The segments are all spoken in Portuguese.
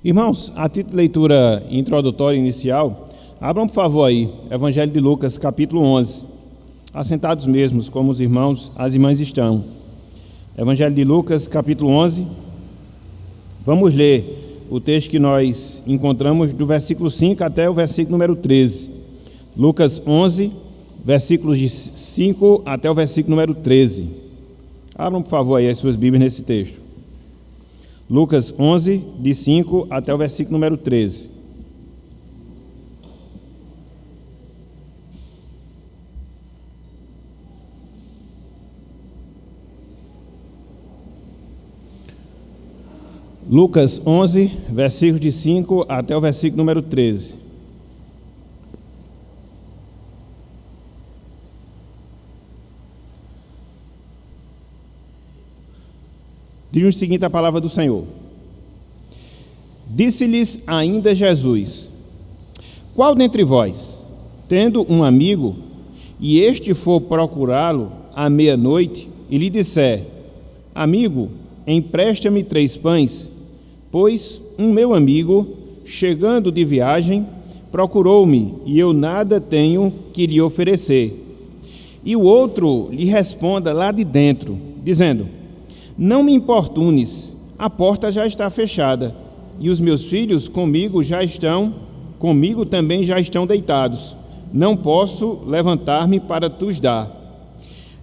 Irmãos, a título de leitura introdutória inicial, abram por favor aí, Evangelho de Lucas, capítulo 11, assentados mesmos, como os irmãos, as irmãs estão. Evangelho de Lucas, capítulo 11, vamos ler o texto que nós encontramos do versículo 5 até o versículo número 13. Lucas 11, versículos de 5 até o versículo número 13. Abram por favor aí as suas Bíblias nesse texto. Lucas 11, de 5 até o versículo número 13. Lucas 11, versículos de 5 até o versículo número 13. Diz o seguinte a palavra do Senhor: Disse-lhes ainda Jesus: Qual dentre vós, tendo um amigo, e este for procurá-lo à meia-noite, e lhe disser: Amigo, empresta-me 3 pães, pois um meu amigo, chegando de viagem, procurou-me, e eu nada tenho que lhe oferecer. E o outro lhe responda lá de dentro, dizendo: Não me importunes, a porta já está fechada, e os meus filhos comigo também já estão deitados. Não posso levantar-me para tus dar.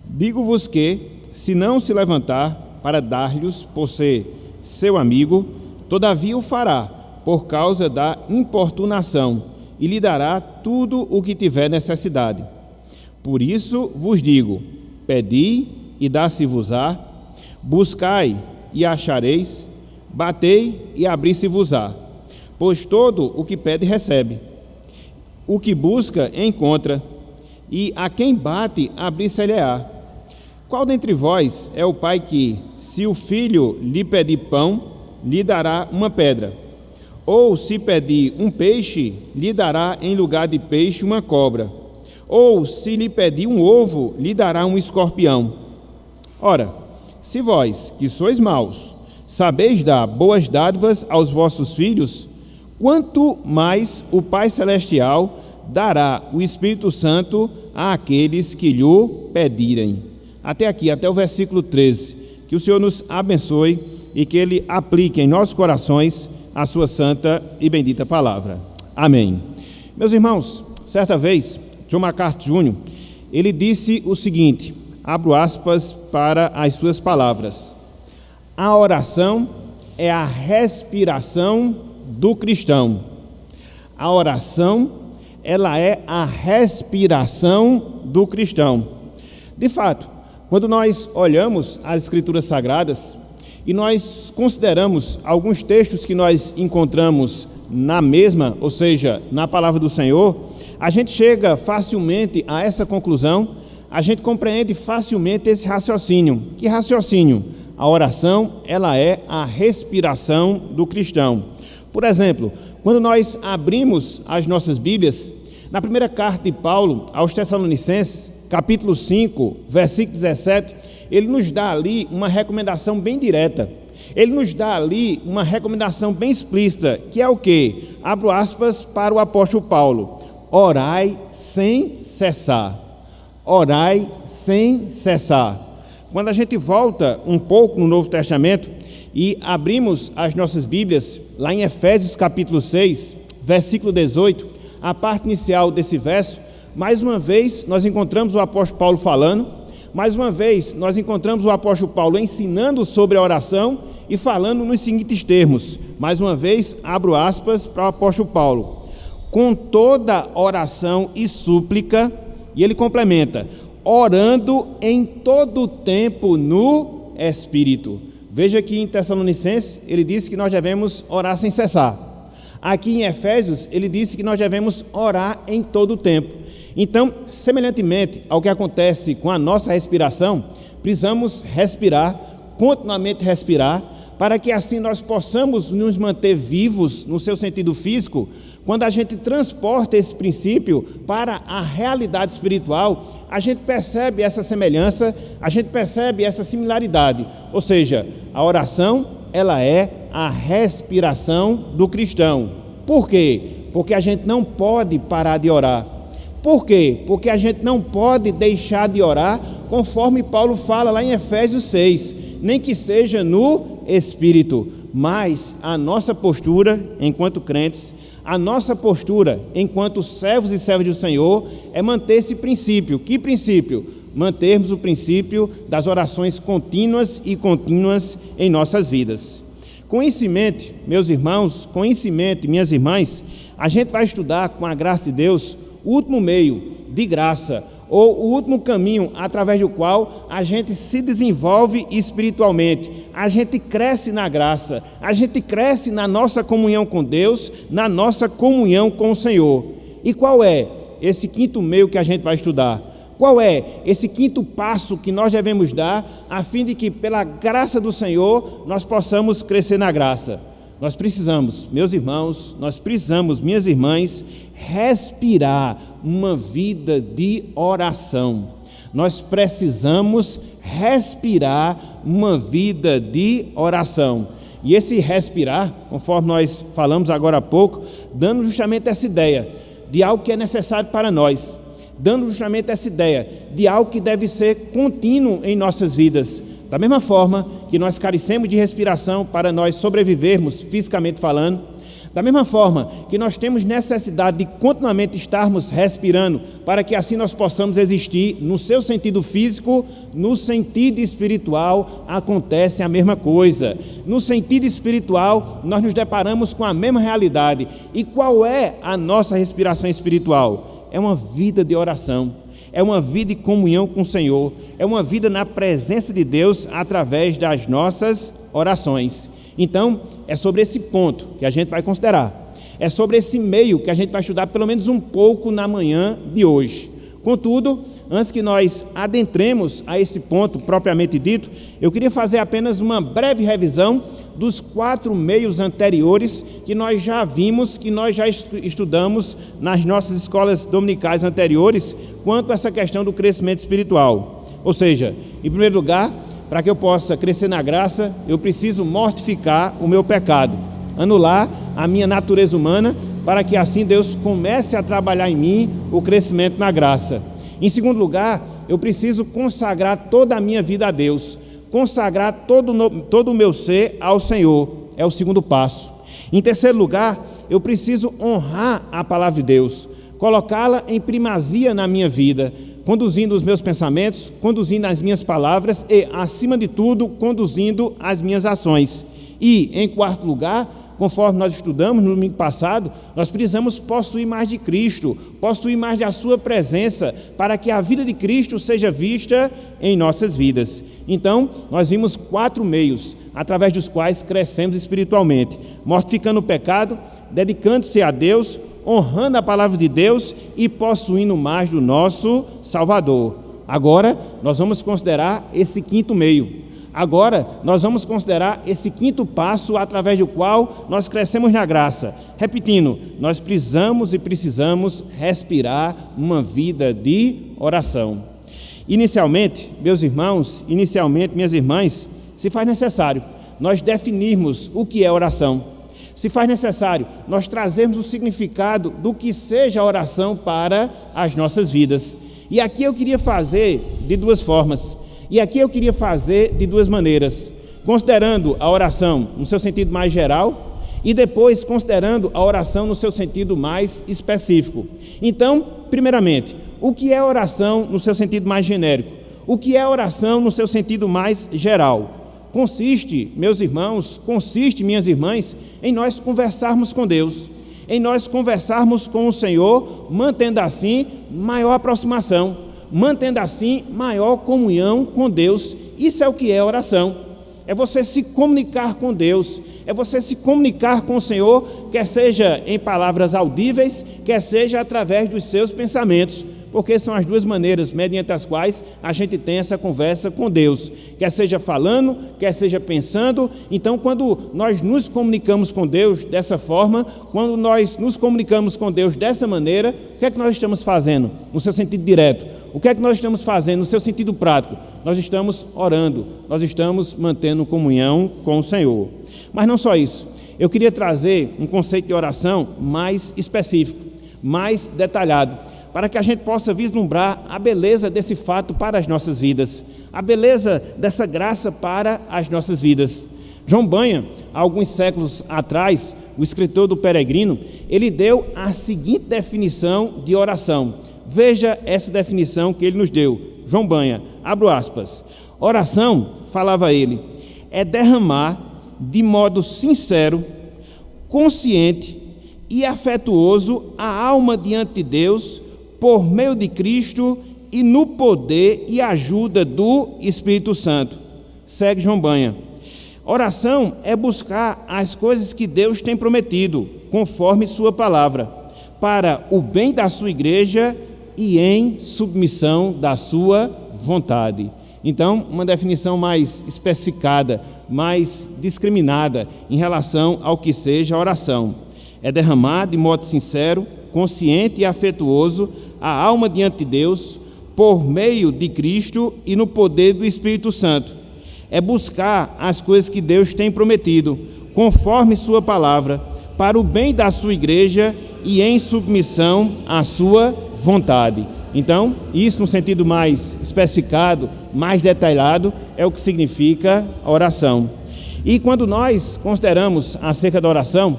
Digo-vos que, se não se levantar para dar-lhes por ser seu amigo, todavia o fará, por causa da importunação, e lhe dará tudo o que tiver necessidade. Por isso vos digo: pedi e dá-se-vos-á, buscai e achareis, batei e abri-se-vos-á. Pois todo o que pede recebe, o que busca encontra, e a quem bate abrir-se-lhe-á. Qual dentre vós é o pai que, se o filho lhe pedir pão, lhe dará uma pedra? Ou se pedir um peixe, lhe dará em lugar de peixe uma cobra? Ou se lhe pedir um ovo, lhe dará um escorpião? Ora, se vós, que sois maus, sabeis dar boas dádivas aos vossos filhos, quanto mais o Pai Celestial dará o Espírito Santo àqueles que lhe pedirem. Até aqui, até o versículo 13. Que o Senhor nos abençoe e que Ele aplique em nossos corações a sua santa e bendita palavra. Amém. Meus irmãos, certa vez, John MacArthur Jr., ele disse o seguinte, abro aspas para as suas palavras: a oração é a respiração do cristão. A oração, ela é a respiração do cristão. De fato, quando nós olhamos as Escrituras Sagradas e nós consideramos alguns textos que nós encontramos na mesma, ou seja, na palavra do Senhor, a gente chega facilmente a essa conclusão, a gente compreende facilmente esse raciocínio. Que raciocínio? A oração, ela é a respiração do cristão. Por exemplo, quando nós abrimos as nossas Bíblias, na primeira carta de Paulo aos Tessalonicenses, capítulo 5, versículo 17, ele nos dá ali uma recomendação bem direta. Ele nos dá ali uma recomendação bem explícita, que é o quê? Abro aspas para o apóstolo Paulo: orai sem cessar. Orai sem cessar. Quando a gente volta um pouco no Novo Testamento e abrimos as nossas Bíblias, lá em Efésios capítulo 6, versículo 18, a parte inicial desse verso, mais uma vez nós encontramos o apóstolo Paulo falando, mais uma vez nós encontramos o apóstolo Paulo ensinando sobre a oração e falando nos seguintes termos. Mais uma vez, abro aspas para o apóstolo Paulo: com toda oração e súplica, e ele complementa, orando em todo o tempo no Espírito. Veja que em Tessalonicenses ele disse que nós devemos orar sem cessar. Aqui em Efésios ele disse que nós devemos orar em todo o tempo. Então, semelhantemente ao que acontece com a nossa respiração, precisamos respirar, continuamente respirar, para que assim nós possamos nos manter vivos no seu sentido físico. Quando a gente transporta esse princípio para a realidade espiritual, a gente percebe essa semelhança, a gente percebe essa similaridade. Ou seja, a oração ela é a respiração do cristão. Por quê? Porque a gente não pode parar de orar. Por quê? Porque a gente não pode deixar de orar, conforme Paulo fala lá em Efésios 6, nem que seja no Espírito. Mas a nossa postura, enquanto crentes, a nossa postura, enquanto servos e servas do Senhor, é manter esse princípio. Que princípio? Mantermos o princípio das orações contínuas e contínuas em nossas vidas. Com isso em mente, meus irmãos, com isso em mente, minhas irmãs, a gente vai estudar, com a graça de Deus, o último meio de graça, ou o último caminho através do qual a gente se desenvolve espiritualmente, a gente cresce na graça, a gente cresce na nossa comunhão com Deus, na nossa comunhão com o Senhor. E qual é esse quinto meio que a gente vai estudar? Qual é esse quinto passo que nós devemos dar a fim de que, pela graça do Senhor, nós possamos crescer na graça? Nós precisamos, meus irmãos, nós precisamos, minhas irmãs, respirar uma vida de oração. Nós precisamos respirar uma vida de oração. E esse respirar, conforme nós falamos agora há pouco, dando justamente essa ideia de algo que é necessário para nós, dando justamente essa ideia de algo que deve ser contínuo em nossas vidas. Da mesma forma que nós carecemos de respiração para nós sobrevivermos, fisicamente falando, da mesma forma que nós temos necessidade de continuamente estarmos respirando, para que assim nós possamos existir no seu sentido físico, no sentido espiritual acontece a mesma coisa. No sentido espiritual, nós nos deparamos com a mesma realidade. E qual é a nossa respiração espiritual? É uma vida de oração, é uma vida de comunhão com o Senhor, é uma vida na presença de Deus através das nossas orações. Então, é sobre esse ponto que a gente vai considerar. É sobre esse meio que a gente vai estudar pelo menos um pouco na manhã de hoje. Contudo, antes que nós adentremos a esse ponto propriamente dito, eu queria fazer apenas uma breve revisão dos 4 meios anteriores que nós já vimos, que nós já estudamos nas nossas escolas dominicais anteriores, quanto a essa questão do crescimento espiritual. Ou seja, em primeiro lugar, para que eu possa crescer na graça, eu preciso mortificar o meu pecado, anular a minha natureza humana, para que assim Deus comece a trabalhar em mim o crescimento na graça. Em segundo lugar, eu preciso consagrar toda a minha vida a Deus, consagrar todo o meu ser ao Senhor, é o segundo passo. Em terceiro lugar, eu preciso honrar a palavra de Deus, colocá-la em primazia na minha vida, conduzindo os meus pensamentos, conduzindo as minhas palavras e, acima de tudo, conduzindo as minhas ações. E, em quarto lugar, conforme nós estudamos no domingo passado, nós precisamos possuir mais de Cristo, possuir mais da sua presença, para que a vida de Cristo seja vista em nossas vidas. Então, nós vimos 4 meios, através dos quais crescemos espiritualmente: mortificando o pecado, dedicando-se a Deus, honrando a palavra de Deus e possuindo mais do nosso Salvador. Agora, nós vamos considerar esse quinto meio. Agora, nós vamos considerar esse quinto passo através do qual nós crescemos na graça. Repetindo, nós precisamos respirar uma vida de oração. Inicialmente, meus irmãos, minhas irmãs, se faz necessário nós definirmos o que é oração. Se faz necessário nós trazermos o significado do que seja a oração para as nossas vidas. E aqui eu queria fazer de 2 formas. E aqui eu queria fazer de 2 maneiras. Considerando a oração no seu sentido mais geral e depois considerando a oração no seu sentido mais específico. Então, primeiramente, o que é oração no seu sentido mais genérico? O que é oração no seu sentido mais geral? Consiste, meus irmãos, minhas irmãs, em nós conversarmos com Deus, em nós conversarmos com o Senhor, mantendo assim maior aproximação, mantendo assim maior comunhão com Deus. Isso é o que é oração. É você se comunicar com Deus, é você se comunicar com o Senhor, quer seja em palavras audíveis, quer seja através dos seus pensamentos, porque são as 2 maneiras mediante as quais a gente tem essa conversa com Deus, quer seja falando, quer seja pensando. Então, quando nós nos comunicamos com Deus dessa forma, quando nós nos comunicamos com Deus dessa maneira, o que é que nós estamos fazendo no seu sentido direto? O que é que nós estamos fazendo no seu sentido prático? Nós estamos orando, nós estamos mantendo comunhão com o Senhor. Mas não só isso, eu queria trazer um conceito de oração mais específico, mais detalhado, para que a gente possa vislumbrar a beleza desse fato para as nossas vidas, a beleza dessa graça para as nossas vidas. João Banha, há alguns séculos atrás, o escritor do Peregrino, ele deu a seguinte definição de oração. Veja essa definição que ele nos deu. João Banha, abro aspas. Oração, falava ele, é derramar de modo sincero, consciente e afetuoso a alma diante de Deus por meio de Cristo e no poder e ajuda do Espírito Santo. Segue João Banha. Oração é buscar as coisas que Deus tem prometido, conforme sua palavra, para o bem da sua igreja e em submissão da sua vontade. Então, uma definição mais especificada, mais discriminada em relação ao que seja a oração. É derramar de modo sincero, consciente e afetuoso a alma diante de Deus, por meio de Cristo e no poder do Espírito Santo. É buscar as coisas que Deus tem prometido, conforme sua palavra, para o bem da sua igreja e em submissão à sua vontade. Então, isso no sentido mais especificado, mais detalhado, é o que significa a oração. E quando nós consideramos acerca da oração,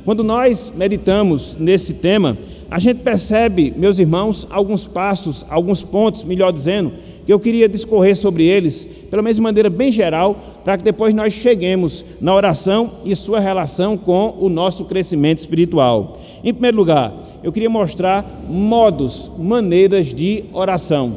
quando nós meditamos nesse tema, a gente percebe, meus irmãos, alguns passos, alguns pontos, melhor dizendo, que eu queria discorrer sobre eles, pelo menos de maneira bem geral, para que depois nós cheguemos na oração e sua relação com o nosso crescimento espiritual. Em primeiro lugar, eu queria mostrar modos, maneiras de oração.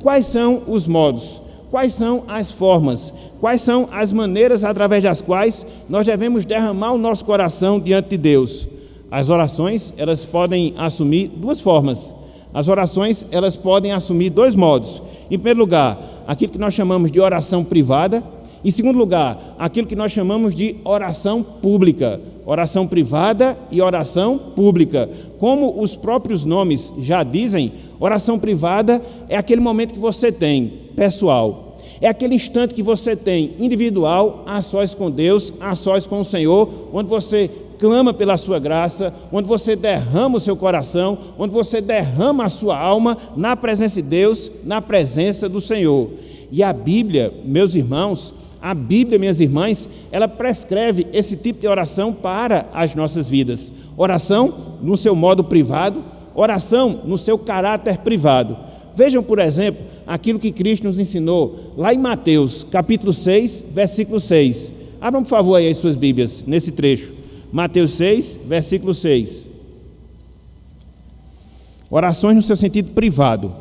Quais são os modos? Quais são as formas? Quais são as maneiras através das quais nós devemos derramar o nosso coração diante de Deus? As orações, elas podem assumir duas formas. As orações, elas podem assumir dois modos. Em primeiro lugar, aquilo que nós chamamos de oração privada. Em segundo lugar, aquilo que nós chamamos de oração pública. Oração privada e oração pública. Como os próprios nomes já dizem, oração privada é aquele momento que você tem, pessoal. É aquele instante que você tem, individual, a sós com Deus, a sós com o Senhor, onde você clama pela sua graça, onde você derrama o seu coração, onde você derrama a sua alma na presença de Deus, na presença do Senhor. E a Bíblia, meus irmãos, a Bíblia, minhas irmãs, ela prescreve esse tipo de oração para as nossas vidas. Oração no seu modo privado, oração no seu caráter privado. Vejam, por exemplo, aquilo que Cristo nos ensinou lá em Mateus, capítulo 6, versículo 6. Abram, por favor, aí as suas Bíblias, nesse trecho. Mateus 6, versículo 6. Orações no seu sentido privado.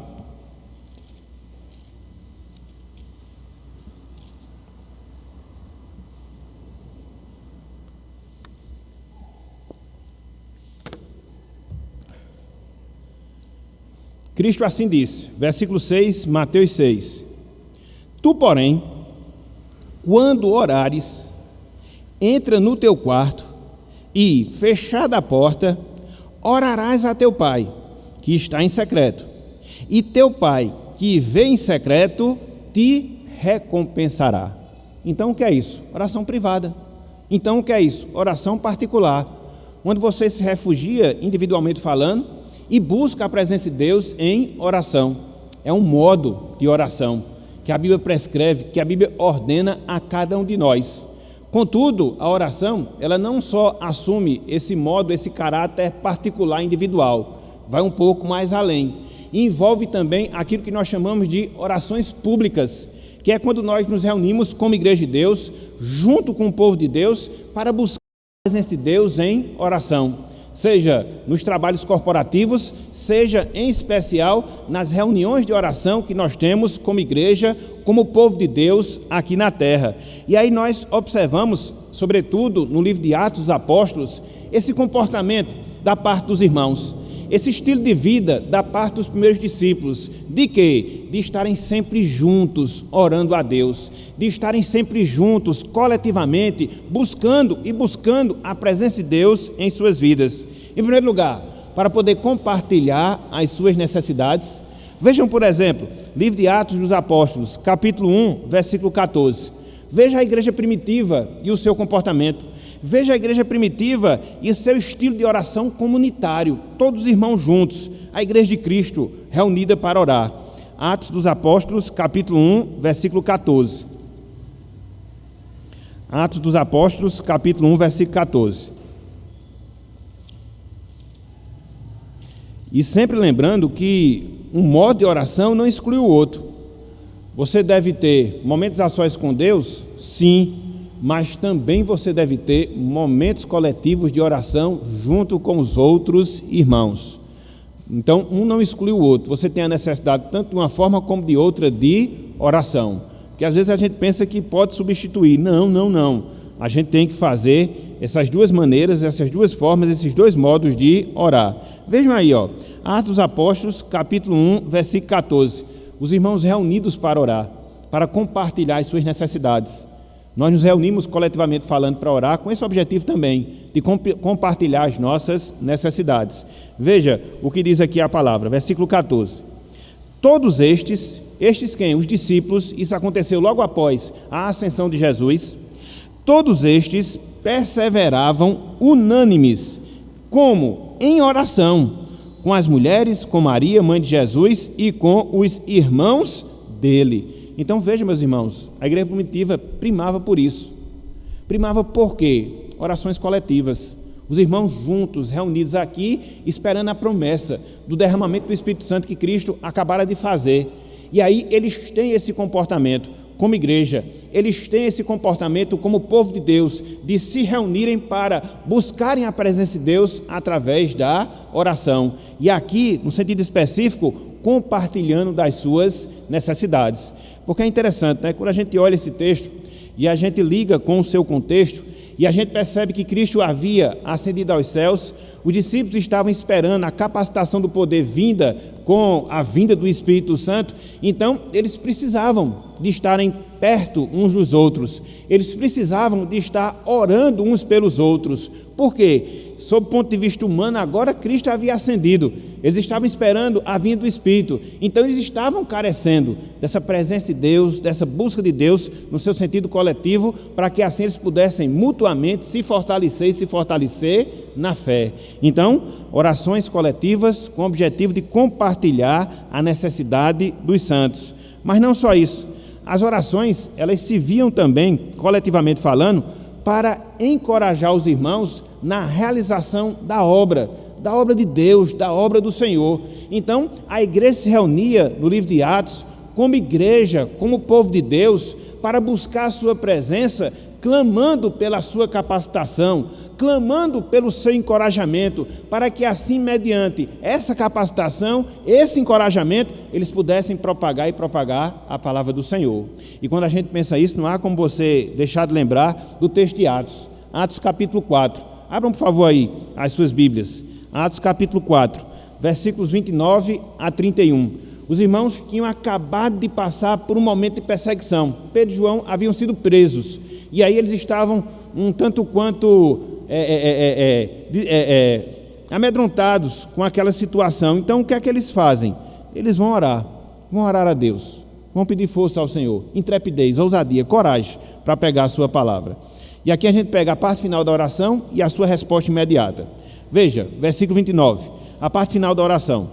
Cristo assim disse, versículo 6, Mateus 6. Tu, porém, quando orares, entra no teu quarto e, fechada a porta, orarás a teu pai, que está em secreto. E teu pai, que vê em secreto, te recompensará. Então, o que é isso? Oração privada. Então, o que é isso? Oração particular, onde você se refugia, individualmente falando, e busca a presença de Deus em oração. É um modo de oração que a Bíblia prescreve, que a Bíblia ordena a cada um de nós. Contudo, a oração, ela não só assume esse modo, esse caráter particular individual, vai um pouco mais além. E envolve também aquilo que nós chamamos de orações públicas, que é quando nós nos reunimos como igreja de Deus, junto com o povo de Deus, para buscar a presença de Deus em oração. Seja nos trabalhos corporativos, seja em especial nas reuniões de oração que nós temos como igreja, como povo de Deus aqui na terra. E aí nós observamos, sobretudo no livro de Atos dos Apóstolos, esse comportamento da parte dos irmãos, esse estilo de vida da parte dos primeiros discípulos, de quê? De estarem sempre juntos orando a Deus, de estarem sempre juntos, coletivamente, buscando a presença de Deus em suas vidas. Em primeiro lugar, para poder compartilhar as suas necessidades. Vejam, por exemplo, livro de Atos dos Apóstolos, capítulo 1, versículo 14. Veja a igreja primitiva e o seu comportamento. Veja a igreja primitiva e seu estilo de oração comunitário, todos os irmãos juntos, a igreja de Cristo reunida para orar. Atos dos Apóstolos, capítulo 1, versículo 14. Atos dos Apóstolos, capítulo 1, versículo 14. E sempre lembrando que um modo de oração não exclui o outro. Você deve ter momentos a sós com Deus, sim, mas também você deve ter momentos coletivos de oração junto com os outros irmãos. Então, um não exclui o outro. Você tem a necessidade, tanto de uma forma como de outra, de oração. Porque às vezes a gente pensa que pode substituir. Não. A gente tem que fazer essas duas maneiras, essas duas formas, esses dois modos de orar. Vejam aí, Atos dos Apóstolos, capítulo 1, versículo 14. Os irmãos reunidos para orar, para compartilhar as suas necessidades. Nós nos reunimos coletivamente falando para orar com esse objetivo também, de compartilhar as nossas necessidades. Veja o que diz aqui a palavra, versículo 14. Todos estes quem? Os discípulos, isso aconteceu logo após a ascensão de Jesus. Todos estes perseveravam unânimes, como? Em oração, com as mulheres, com Maria, mãe de Jesus, e com os irmãos dele. Então veja, meus irmãos, a igreja primitiva primava por isso. Primava por quê? Orações coletivas. Os irmãos juntos, reunidos aqui, esperando a promessa do derramamento do Espírito Santo que Cristo acabara de fazer. E aí eles têm esse comportamento como igreja, eles têm esse comportamento como povo de Deus, de se reunirem para buscarem a presença de Deus através da oração. E aqui, no sentido específico, compartilhando das suas necessidades. Porque é interessante, né? Quando a gente olha esse texto e a gente liga com o seu contexto, e a gente percebe que Cristo havia ascendido aos céus, os discípulos estavam esperando a capacitação do poder vinda com a vinda do Espírito Santo. Então eles precisavam de estarem perto uns dos outros, eles precisavam de estar orando uns pelos outros. Por quê? Sob o ponto de vista humano, agora Cristo havia ascendido, eles estavam esperando a vinda do Espírito, então eles estavam carecendo dessa presença de Deus, dessa busca de Deus no seu sentido coletivo, para que assim eles pudessem mutuamente se fortalecer na fé. Então, orações coletivas com o objetivo de compartilhar a necessidade dos santos. Mas não só isso, as orações, elas se viam também, coletivamente falando, para encorajar os irmãos na realização da obra de Deus, da obra do Senhor. Então, a igreja se reunia no livro de Atos, como igreja, como povo de Deus, para buscar a sua presença, clamando pela sua capacitação, clamando pelo seu encorajamento, para que assim, mediante essa capacitação, esse encorajamento, eles pudessem propagar a palavra do Senhor. E quando a gente pensa isso, não há como você deixar de lembrar do texto de Atos, Atos capítulo 4. Abram, por favor, aí as suas Bíblias. Atos capítulo 4, versículos 29 a 31. Os irmãos tinham acabado de passar por um momento de perseguição. Pedro e João haviam sido presos. E aí eles estavam um tanto quanto amedrontados com aquela situação. Então o que é que eles fazem? Eles vão orar a Deus, vão pedir força ao Senhor, intrepidez, ousadia, coragem para pregar a sua palavra. E aqui a gente pega a parte final da oração e a sua resposta imediata. Veja, versículo 29, a parte final da oração.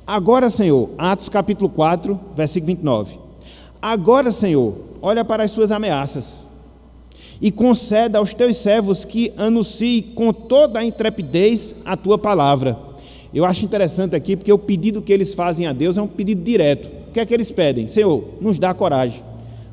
Agora, Senhor, Atos capítulo 4, versículo 29. Agora, Senhor, olha para as suas ameaças e conceda aos teus servos que anunciem com toda a intrepidez a tua palavra. Eu acho interessante aqui, porque o pedido que eles fazem a Deus é um pedido direto. O que é que eles pedem? Senhor, nos dá coragem.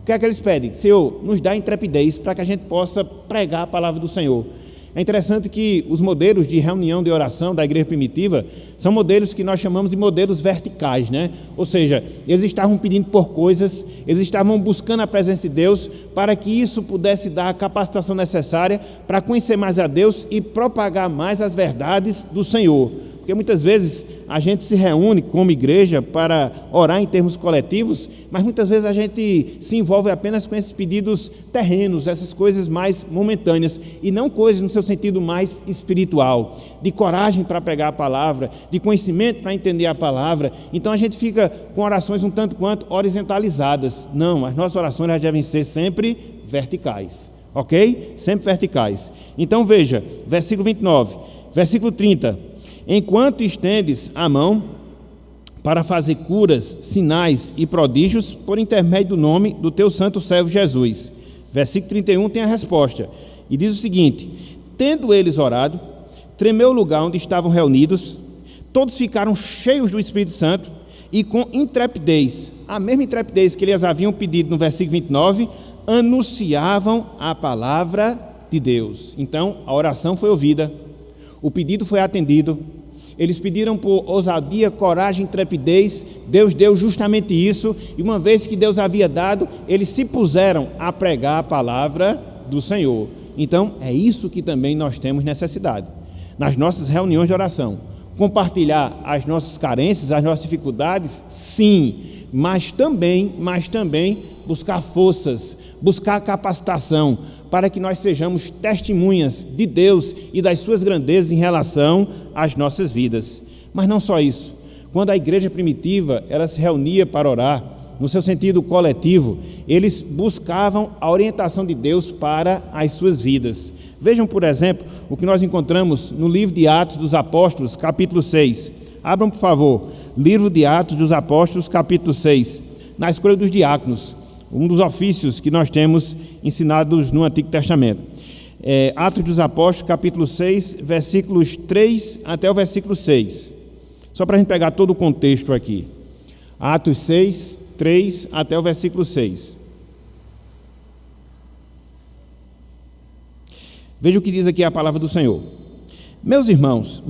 O que é que eles pedem? Senhor, nos dá intrepidez para que a gente possa pregar a palavra do Senhor. É interessante que os modelos de reunião de oração da igreja primitiva são modelos que nós chamamos de modelos verticais, né? Ou seja, eles estavam pedindo por coisas, eles estavam buscando a presença de Deus para que isso pudesse dar a capacitação necessária para conhecer mais a Deus e propagar mais as verdades do Senhor. Porque muitas vezes a gente se reúne como igreja para orar em termos coletivos, mas muitas vezes a gente se envolve apenas com esses pedidos terrenos, essas coisas mais momentâneas, e não coisas no seu sentido mais espiritual, de coragem para pregar a palavra, de conhecimento para entender a palavra. Então a gente fica com orações um tanto quanto horizontalizadas. Não, as nossas orações devem ser sempre verticais. ok? Sempre verticais. Então veja, versículo 29, versículo 30. Enquanto estendes a mão para fazer curas, sinais e prodígios por intermédio do nome do teu santo servo Jesus. Versículo 31 tem a resposta. E diz o seguinte: tendo eles orado, tremeu o lugar onde estavam reunidos, todos ficaram cheios do Espírito Santo e com intrepidez, a mesma intrepidez que eles haviam pedido no versículo 29, anunciavam a palavra de Deus. Então, a oração foi ouvida, o pedido foi atendido, eles pediram por ousadia, coragem, intrepidez, Deus deu justamente isso, e uma vez que Deus havia dado, eles se puseram a pregar a palavra do Senhor. Então, é isso que também nós temos necessidade. Nas nossas reuniões de oração, compartilhar as nossas carências, as nossas dificuldades, sim, mas também buscar forças, buscar capacitação, para que nós sejamos testemunhas de Deus e das suas grandezas em relação às nossas vidas. Mas não só isso. Quando a igreja primitiva ela se reunia para orar, no seu sentido coletivo, eles buscavam a orientação de Deus para as suas vidas. Vejam, por exemplo, o que nós encontramos no livro de Atos dos Apóstolos, capítulo 6. Abram, por favor, livro de Atos dos Apóstolos, capítulo 6, na escolha dos diáconos, um dos ofícios que nós temos ensinados no Antigo Testamento. Atos dos Apóstolos, capítulo 6, versículos 3 até o versículo 6. Só para a gente pegar todo o contexto aqui. Atos 6, 3 até o versículo 6. Veja o que diz aqui a palavra do Senhor. Meus irmãos,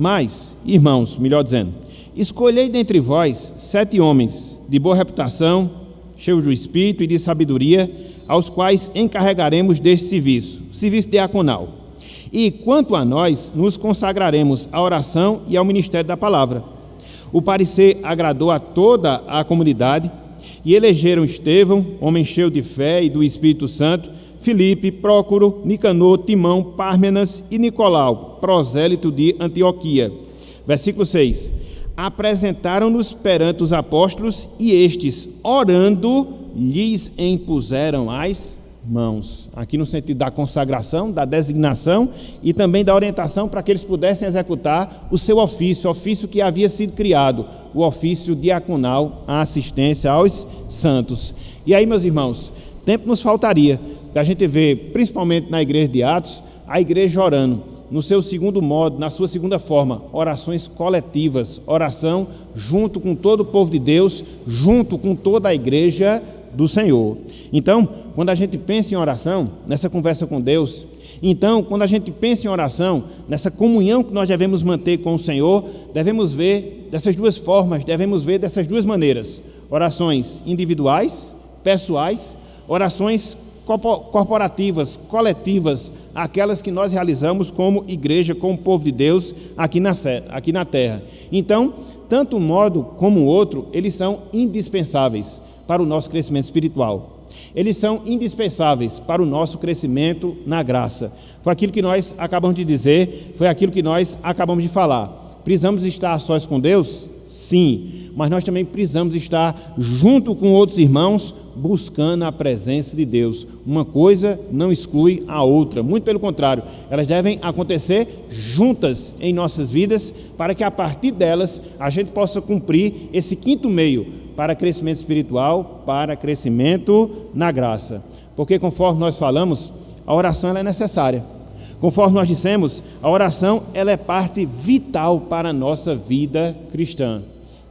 melhor dizendo, escolhei dentre vós 7 homens de boa reputação, cheios do Espírito e de sabedoria, aos quais encarregaremos deste serviço diaconal. E quanto a nós, nos consagraremos à oração e ao ministério da palavra. O parecer agradou a toda a comunidade, e elegeram Estevão, homem cheio de fé e do Espírito Santo, Filipe, Prócoro, Nicanor, Timão, Pármenas e Nicolau, prosélito de Antioquia. Versículo 6. Apresentaram-nos perante os apóstolos, e estes, orando, lhes impuseram as mãos. Aqui no sentido da consagração, da designação e também da orientação para que eles pudessem executar o seu ofício, o ofício que havia sido criado, o ofício diaconal, a assistência aos santos. E aí, meus irmãos, tempo nos faltaria para a gente ver, principalmente na igreja de Atos, a igreja orando no seu segundo modo, na sua segunda forma, orações coletivas, oração junto com todo o povo de Deus, junto com toda a igreja do Senhor. Então, quando a gente pensa em oração, nessa conversa com Deus, então, quando a gente pensa em oração, nessa comunhão que nós devemos manter com o Senhor, devemos ver dessas duas formas, devemos ver dessas duas maneiras: orações individuais, pessoais, orações corporativas, coletivas, aquelas que nós realizamos como igreja, como povo de Deus aqui na terra. Então, tanto um modo como o outro, eles são indispensáveis para o nosso crescimento espiritual. Eles são indispensáveis para o nosso crescimento na graça. Foi aquilo que nós acabamos de dizer, foi aquilo que nós acabamos de falar. Precisamos estar a sós com Deus? Sim, mas nós também precisamos estar junto com outros irmãos, buscando a presença de Deus. Uma coisa não exclui a outra, muito pelo contrário, elas devem acontecer juntas em nossas vidas, para que a partir delas a gente possa cumprir esse quinto meio para crescimento espiritual, para crescimento na graça. Porque, conforme nós falamos, a oração ela é necessária. Conforme nós dissemos, a oração ela é parte vital para a nossa vida cristã.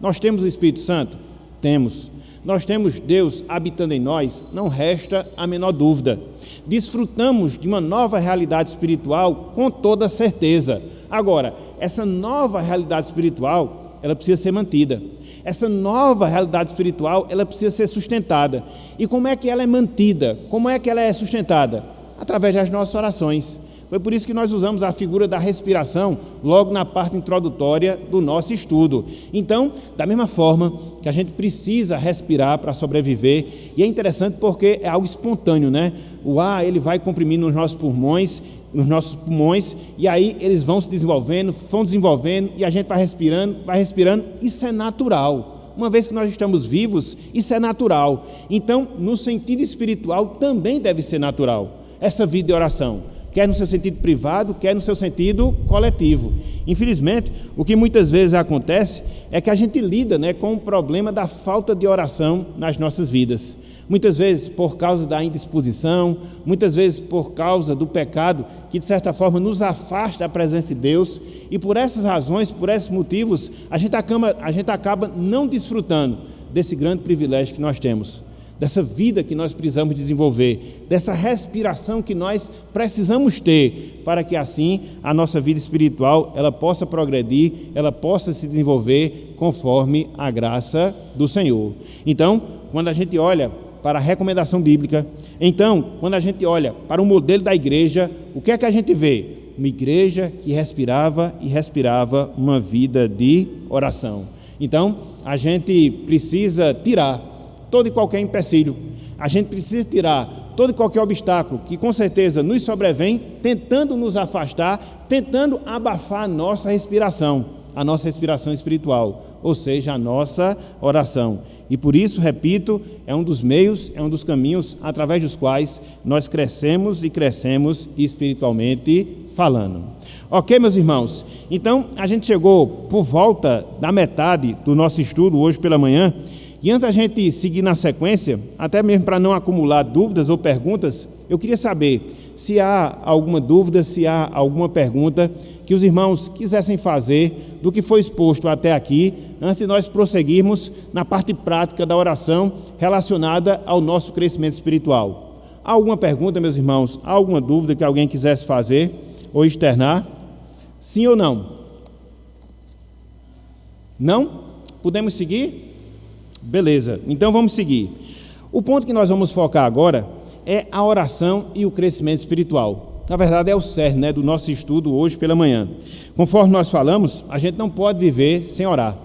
Nós temos o Espírito Santo? Temos. Nós temos Deus habitando em nós? Não resta a menor dúvida. Desfrutamos de uma nova realidade espiritual com toda certeza. Agora, essa nova realidade espiritual, ela precisa ser mantida. Essa nova realidade espiritual, ela precisa ser sustentada. E como é que ela é mantida? Como é que ela é sustentada? Através das nossas orações. Foi por isso que nós usamos a figura da respiração logo na parte introdutória do nosso estudo. Então, da mesma forma que a gente precisa respirar para sobreviver, e é interessante porque é algo espontâneo, né? O ar, ele vai comprimindo nos nossos pulmões, e aí eles vão se desenvolvendo, e a gente vai respirando, isso é natural. Uma vez que nós estamos vivos, isso é natural. Então, no sentido espiritual, também deve ser natural. essa vida de oração, quer no seu sentido privado, quer no seu sentido coletivo. Infelizmente, o que muitas vezes acontece é que a gente lida, com o problema da falta de oração nas nossas vidas. Muitas vezes por causa da indisposição, muitas vezes por causa do pecado, que de certa forma nos afasta da presença de Deus, e por essas razões, por esses motivos, a gente acaba não desfrutando desse grande privilégio que nós temos, dessa vida que nós precisamos desenvolver, dessa respiração que nós precisamos ter, para que assim a nossa vida espiritual ela possa progredir, ela possa se desenvolver conforme a graça do Senhor. Então, quando a gente olha para a recomendação bíblica, então, quando a gente olha para o modelo da igreja, o que é que a gente vê? Uma igreja que respirava uma vida de oração. Então, a gente precisa tirar todo e qualquer empecilho, a gente precisa tirar todo e qualquer obstáculo que com certeza nos sobrevém, tentando nos afastar, tentando abafar a nossa respiração espiritual, ou seja, a nossa oração. E por isso, repito, é um dos meios, é um dos caminhos através dos quais nós crescemos espiritualmente falando. Ok, meus irmãos? Então, a gente chegou por volta da metade do nosso estudo hoje pela manhã, e antes da gente seguir na sequência, até mesmo para não acumular dúvidas ou perguntas, eu queria saber se há alguma dúvida, se há alguma pergunta que os irmãos quisessem fazer do que foi exposto até aqui, antes de nós prosseguirmos na parte prática da oração relacionada ao nosso crescimento espiritual. Há alguma pergunta, meus irmãos? Há alguma dúvida que alguém quisesse fazer ou externar? Sim ou não? Não? Podemos seguir? Beleza, então vamos seguir. O ponto que nós vamos focar agora é a oração e o crescimento espiritual. Na verdade, é o cerne do nosso estudo hoje pela manhã. Conforme nós falamos, a gente não pode viver sem orar.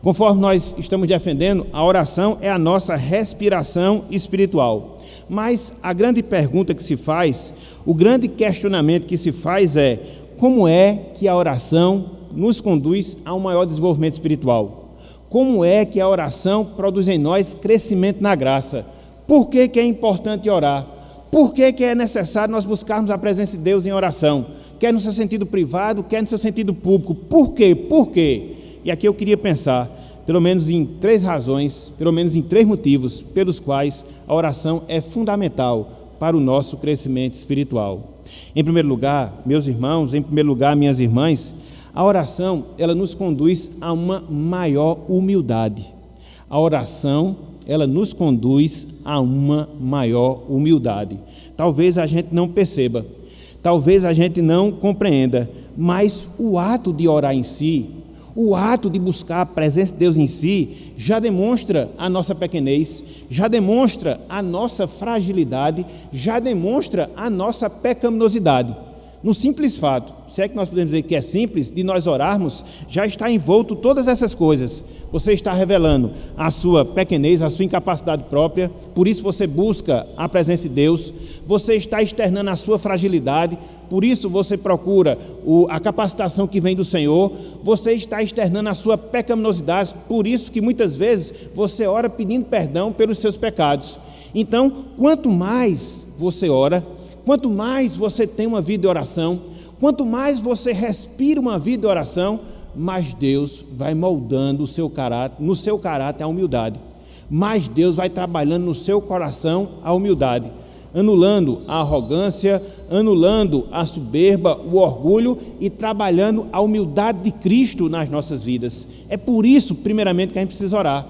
Conforme nós estamos defendendo, a oração é a nossa respiração espiritual. Mas a grande pergunta que se faz, o grande questionamento que se faz é: como é que a oração nos conduz a um maior desenvolvimento espiritual? Como é que a oração produz em nós crescimento na graça? Por que é importante orar? Por que é necessário nós buscarmos a presença de Deus em oração? Quer no seu sentido privado, quer no seu sentido público. Por quê? Por quê? E aqui eu queria pensar, pelo menos em 3 razões, pelo menos em 3 motivos, pelos quais a oração é fundamental para o nosso crescimento espiritual. Em primeiro lugar, meus irmãos, em primeiro lugar, minhas irmãs, a oração, ela nos conduz a uma maior humildade. A oração, ela nos conduz a uma maior humildade. Talvez a gente não perceba, talvez a gente não compreenda, mas o ato de orar em si, o ato de buscar a presença de Deus em si, já demonstra a nossa pequenez, já demonstra a nossa fragilidade, já demonstra a nossa pecaminosidade. No simples fato, se é que nós podemos dizer que é simples, de nós orarmos, já está envolto todas essas coisas. Você está revelando a sua pequenez, a sua incapacidade própria, por isso você busca a presença de Deus. Você está externando a sua fragilidade, por isso você procura a capacitação que vem do Senhor. Você está externando a sua pecaminosidade, por isso que muitas vezes você ora pedindo perdão pelos seus pecados. Então, quanto mais você ora, quanto mais você tem uma vida de oração, quanto mais você respira uma vida de oração, mais Deus vai moldando o seu caráter, no seu caráter a humildade. Mais Deus vai trabalhando no seu coração a humildade, anulando a arrogância, anulando a soberba, o orgulho e trabalhando a humildade de Cristo nas nossas vidas. É por isso, primeiramente, que a gente precisa orar.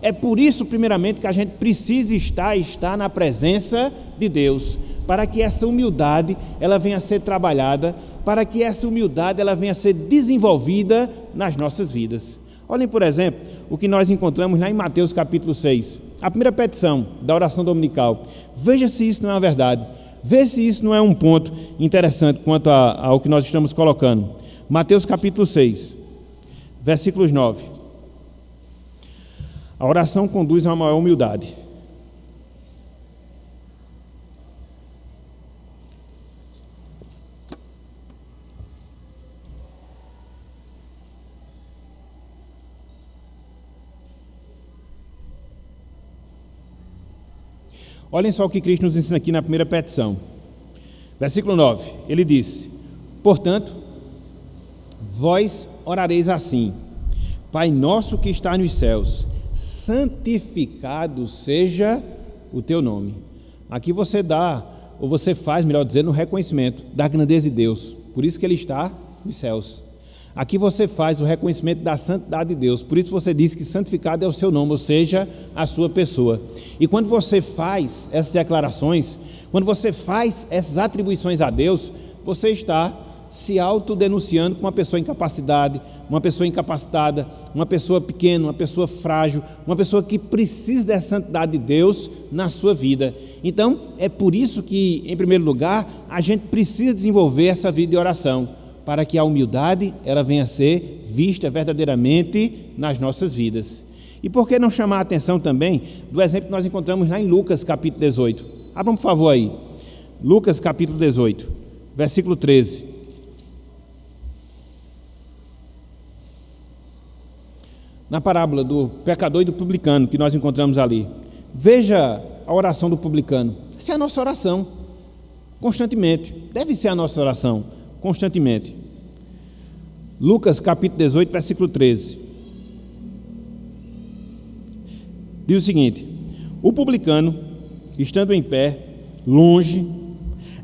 É por isso, primeiramente, que a gente precisa estar na presença de Deus, para que essa humildade ela venha a ser trabalhada, para que essa humildade ela venha a ser desenvolvida nas nossas vidas. Olhem, por exemplo, o que nós encontramos lá em Mateus capítulo 6, a primeira petição da oração dominical. Veja se isso não é uma verdade, veja se isso não é um ponto interessante quanto ao que nós estamos colocando. Mateus capítulo 6, versículos 9. A oração conduz a uma maior humildade. Olhem só o que Cristo nos ensina aqui na primeira petição. Versículo 9, ele disse: portanto, vós orareis assim: Pai nosso que está nos céus, santificado seja o teu nome. Aqui você dá, ou você faz, melhor dizendo, o reconhecimento da grandeza de Deus, por isso que ele está nos céus. Aqui você faz o reconhecimento da santidade de Deus, por isso você diz que santificado é o seu nome, ou seja, a sua pessoa. E quando você faz essas declarações, quando você faz essas atribuições a Deus, você está se autodenunciando como uma pessoa incapacitada, uma pessoa pequena, uma pessoa frágil, uma pessoa que precisa da santidade de Deus na sua vida. Então, é por isso que, em primeiro lugar, a gente precisa desenvolver essa vida de oração, para que a humildade ela venha a ser vista verdadeiramente nas nossas vidas. E por que não chamar a atenção também do exemplo que nós encontramos lá em Lucas capítulo 18? Abram por favor aí, Lucas capítulo 18, versículo 13. Na parábola do pecador e do publicano que nós encontramos ali, veja a oração do publicano. Essa é a nossa oração, constantemente, deve ser a nossa oração, constantemente. Lucas capítulo 18, versículo 13. Diz o seguinte: o publicano, estando em pé, longe,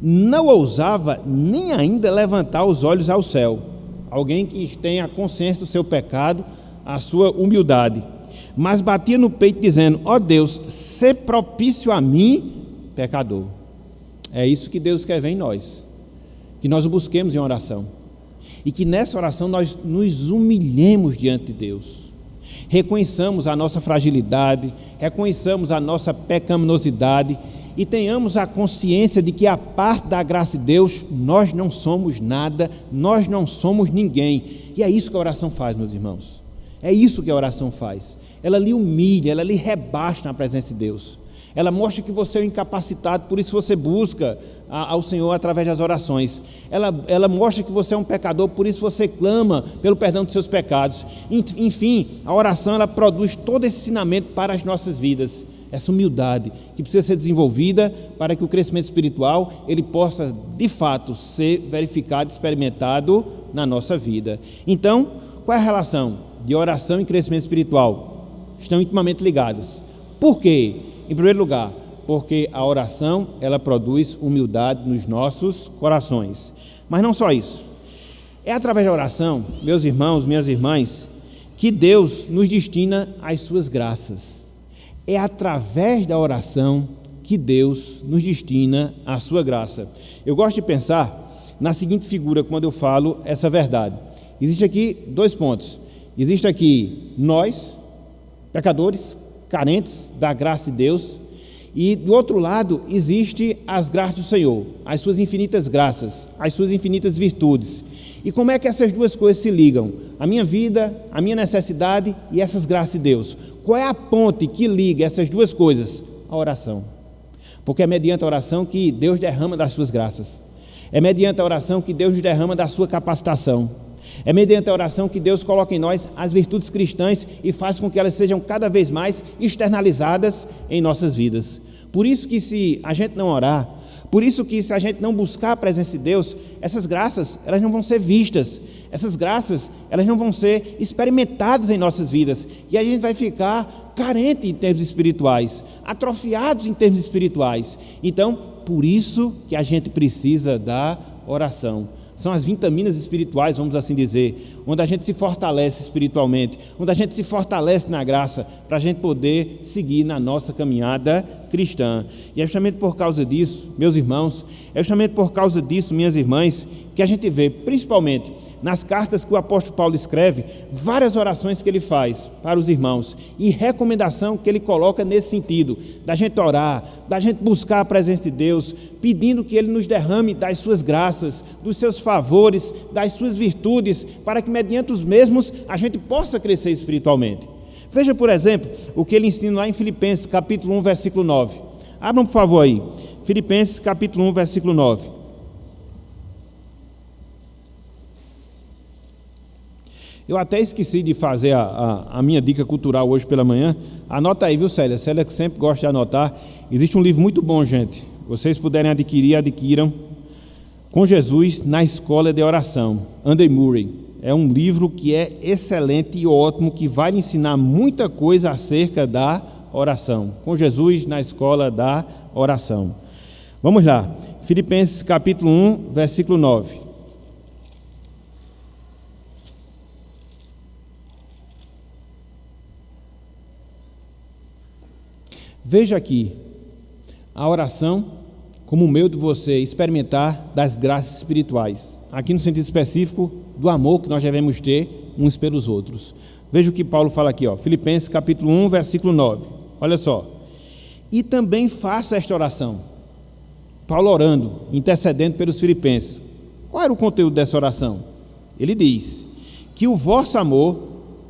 não ousava nem ainda levantar os olhos ao céu. Alguém que tem a consciência do seu pecado, a sua humildade, mas batia no peito dizendo: ó Deus, sê propício a mim, pecador. É isso que Deus quer ver em nós, que nós o busquemos em oração, e que nessa oração nós nos humilhemos diante de Deus, reconheçamos a nossa fragilidade, reconheçamos a nossa pecaminosidade e tenhamos a consciência de que a parte da graça de Deus, nós não somos nada, nós não somos ninguém. E é isso que a oração faz, meus irmãos. É isso que a oração faz. Ela lhe humilha, ela lhe rebaixa na presença de Deus. Ela mostra que você é um incapacitado, por isso você busca ao Senhor através das orações. Ela mostra que você é um pecador, por isso você clama pelo perdão dos seus pecados. Enfim, a oração ela produz todo esse ensinamento para as nossas vidas. Essa humildade que precisa ser desenvolvida para que o crescimento espiritual ele possa de fato ser verificado, experimentado na nossa vida. Então, qual é a relação de oração e crescimento espiritual? Estão intimamente ligadas. Por quê? Em primeiro lugar, porque a oração ela produz humildade nos nossos corações. Mas não só isso. É através da oração, meus irmãos, minhas irmãs, que Deus nos destina as suas graças. É através da oração que Deus nos destina a sua graça. Eu gosto de pensar na seguinte figura quando eu falo essa verdade. Existe aqui 2 pontos. Existe aqui nós, pecadores, carentes da graça de Deus, e do outro lado existe as graças do Senhor, as suas infinitas graças, as suas infinitas virtudes. E como é que essas duas coisas se ligam? A minha vida, a minha necessidade e essas graças de Deus. Qual é a ponte que liga essas duas coisas? A oração. Porque é mediante a oração que Deus derrama das suas graças. É mediante a oração que Deus nos derrama da sua capacitação. É mediante a oração que Deus coloca em nós as virtudes cristãs e faz com que elas sejam cada vez mais externalizadas em nossas vidas. Por isso que se a gente não orar, por isso que se a gente não buscar a presença de Deus, essas graças elas não vão ser vistas, essas graças elas não vão ser experimentadas em nossas vidas, e a gente vai ficar carente em termos espirituais, atrofiados em termos espirituais. Então, por isso que a gente precisa da oração. São as vitaminas espirituais, vamos assim dizer, onde a gente se fortalece espiritualmente, onde a gente se fortalece na graça, para a gente poder seguir na nossa caminhada cristã. E é justamente por causa disso, meus irmãos, é justamente por causa disso, minhas irmãs, que a gente vê, principalmente nas cartas que o apóstolo Paulo escreve, várias orações que ele faz para os irmãos e recomendação que ele coloca nesse sentido, da gente orar, da gente buscar a presença de Deus, pedindo que ele nos derrame das suas graças, dos seus favores, das suas virtudes, para que mediante os mesmos a gente possa crescer espiritualmente. Veja, por exemplo, o que ele ensina lá em Filipenses capítulo 1, versículo 9. Abram por favor aí, Filipenses capítulo 1, versículo 9. Eu até esqueci de fazer a minha dica cultural hoje pela manhã. Anota aí, viu, Célia? Célia que sempre gosta de anotar. Existe um livro muito bom, gente. Vocês puderem adquirir, adquiram. Com Jesus na Escola de Oração, Andy Murray. É um livro que é excelente e ótimo, que vai lhe ensinar muita coisa acerca da oração. Com Jesus na Escola da Oração. Vamos lá, Filipenses capítulo 1, versículo 9. Veja aqui, a oração como um meio de você experimentar das graças espirituais. Aqui no sentido específico do amor que nós devemos ter uns pelos outros. Veja o que Paulo fala aqui, Filipenses capítulo 1, versículo 9. Olha só. E também faça esta oração. Paulo orando, intercedendo pelos filipenses. Qual era o conteúdo dessa oração? Ele diz que o vosso amor,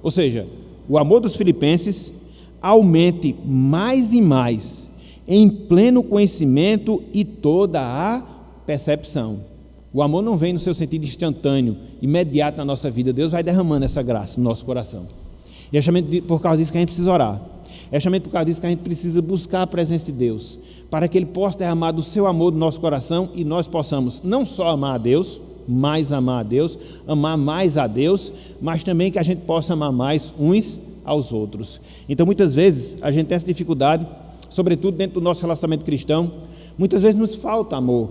ou seja, o amor dos filipenses, aumente mais e mais em pleno conhecimento e toda a percepção. O amor não vem no seu sentido instantâneo, imediato na nossa vida. Deus vai derramando essa graça no nosso coração. E é justamente por causa disso que a gente precisa orar. É justamente por causa disso que a gente precisa buscar a presença de Deus, para que Ele possa derramar do seu amor no nosso coração e nós possamos não só amar a Deus, mais amar a Deus, amar mais a Deus, mas também que a gente possa amar mais uns aos outros. Então muitas vezes a gente tem essa dificuldade, sobretudo dentro do nosso relacionamento cristão. Muitas vezes nos falta amor,